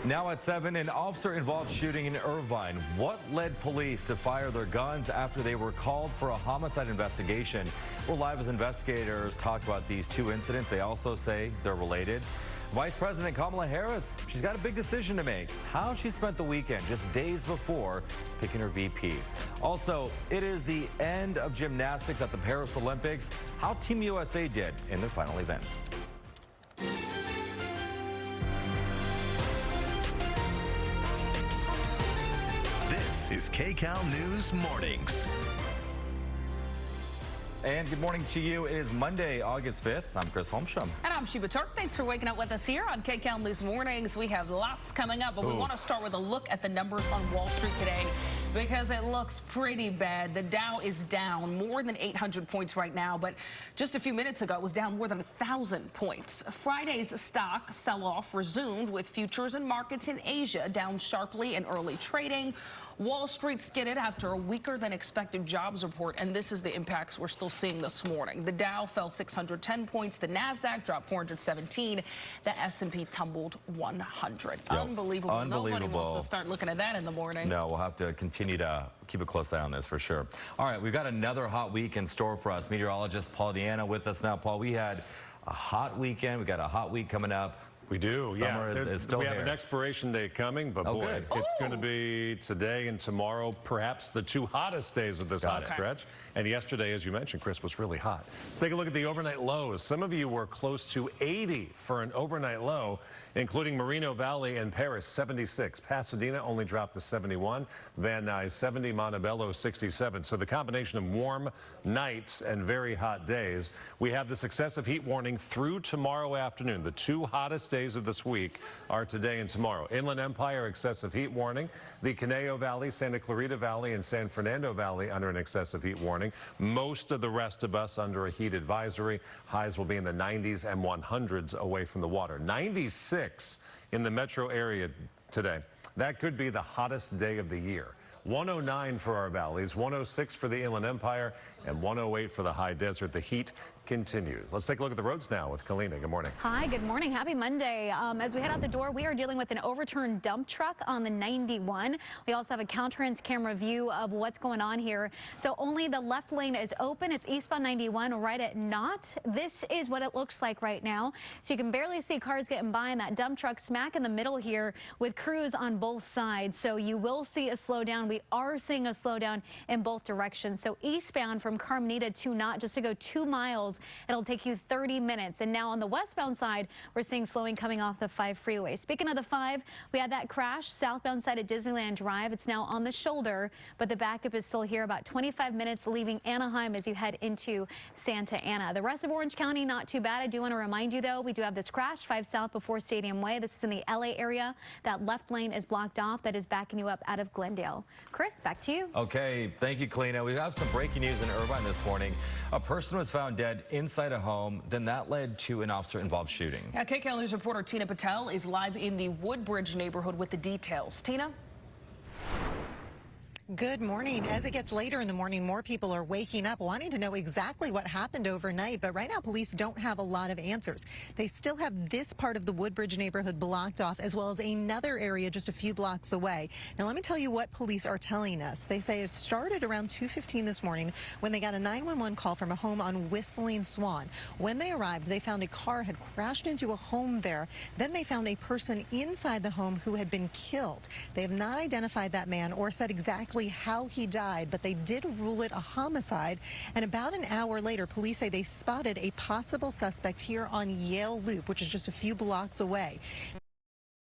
Now at 7, an officer-involved shooting in Irvine. What led police to fire their guns after they were called for a homicide investigation? We're live as investigators talk about these two incidents. They also say they're related. Vice President Kamala Harris, she's got a big decision to make. How she spent the weekend just days before picking her VP. Also, it is the end of gymnastics at the Paris Olympics. How Team USA did in their final events. This is Kcal News Mornings. And good morning to you. It is Monday, August 5th. I'm Chris Holmstrom. And I'm Sheba Turk. Thanks for waking up with us here on Kcal News Mornings. We have lots coming up, but we want to start with a look at the numbers on Wall Street today because it looks pretty bad. The Dow is down more than 800 points right now, but just a few minutes ago it was down more than 1,000 points. Friday's stock sell-off resumed with futures and markets in Asia down sharply in early trading. Wall Street skidded after a weaker than expected jobs report, and this is the impacts we're still seeing this morning. The Dow fell 610 points, the Nasdaq dropped 417, the S&P tumbled 100. Yep. Unbelievable. Nobody wants to start looking at that in the morning. No, we'll have to continue to keep a close eye on this for sure. All right, we've got another hot week in store for us. Meteorologist Paul Deanna with us now. Paul, we had a hot weekend. We got a hot week coming up. We do, Summer is still we here. have an expiration date coming, but boy, it's going to be today and tomorrow, perhaps the two hottest days of this hot stretch. And yesterday, as you mentioned, Chris, was really hot. Let's take a look at the overnight lows. Some of you were close to 80 for an overnight low, including Moreno Valley and Paris, 76. Pasadena only dropped to 71. Van Nuys, 70. Montebello, 67. So the combination of warm nights and very hot days. We have this excessive heat warning through tomorrow afternoon. The two hottest days of this week are today and tomorrow. Inland Empire, excessive heat warning. The Conejo Valley, Santa Clarita Valley, and San Fernando Valley under an excessive heat warning. Most of the rest of us under a heat advisory. Highs will be in the 90s and 100s away from the water. 96 in the metro area today. That could be the hottest day of the year. 109 for our valleys, 106 for the Inland Empire, and 108 for the high desert. The heat continues. Let's take a look at the roads now with Kalina. Good morning. Hi, good morning. Happy Monday. As we head out the door, we are dealing with an overturned dump truck on the 91. We also have a Caltrans camera view of what's going on here. So only the left lane is open. It's eastbound 91 right at Knott. This is what it looks like right now. So you can barely see cars getting by, and that dump truck smack in the middle here with crews on both sides. So you will see a slowdown. We are seeing a slowdown in both directions. So eastbound from Carmenita to Knott, just to go 2 miles, it'll take you 30 minutes. And now on the westbound side, we're seeing slowing coming off the 5 freeway. Speaking of the 5, we had that crash southbound side of Disneyland Drive. It's now on the shoulder, but the backup is still here about 25 minutes leaving Anaheim as you head into Santa Ana. The rest of Orange County, not too bad. I do want to remind you, though, we do have this crash 5 south before Stadium Way. This is in the LA area. That left lane is blocked off. That is backing you up out of Glendale. Chris, back to you. Okay, thank you, Kalina. We have some breaking news in Irvine this morning. A person was found dead inside a home. Then that led to an officer-involved shooting. Yeah, Kcal News reporter Tina Patel is live in the Woodbridge neighborhood with the details. Tina? Good morning. As it gets later in the morning, more people are waking up wanting to know exactly what happened overnight. But right now, police don't have a lot of answers. They still have this part of the Woodbridge neighborhood blocked off, as well as another area just a few blocks away. Now, let me tell you what police are telling us. They say it started around 2:15 this morning when they got a 911 call from a home on Whistling Swan. When they arrived, they found a car had crashed into a home there. Then they found a person inside the home who had been killed. They have not identified that man or said exactly how he died, but they did rule it a homicide. And about an hour later, police say they spotted a possible suspect here on Yale Loop, which is just a few blocks away.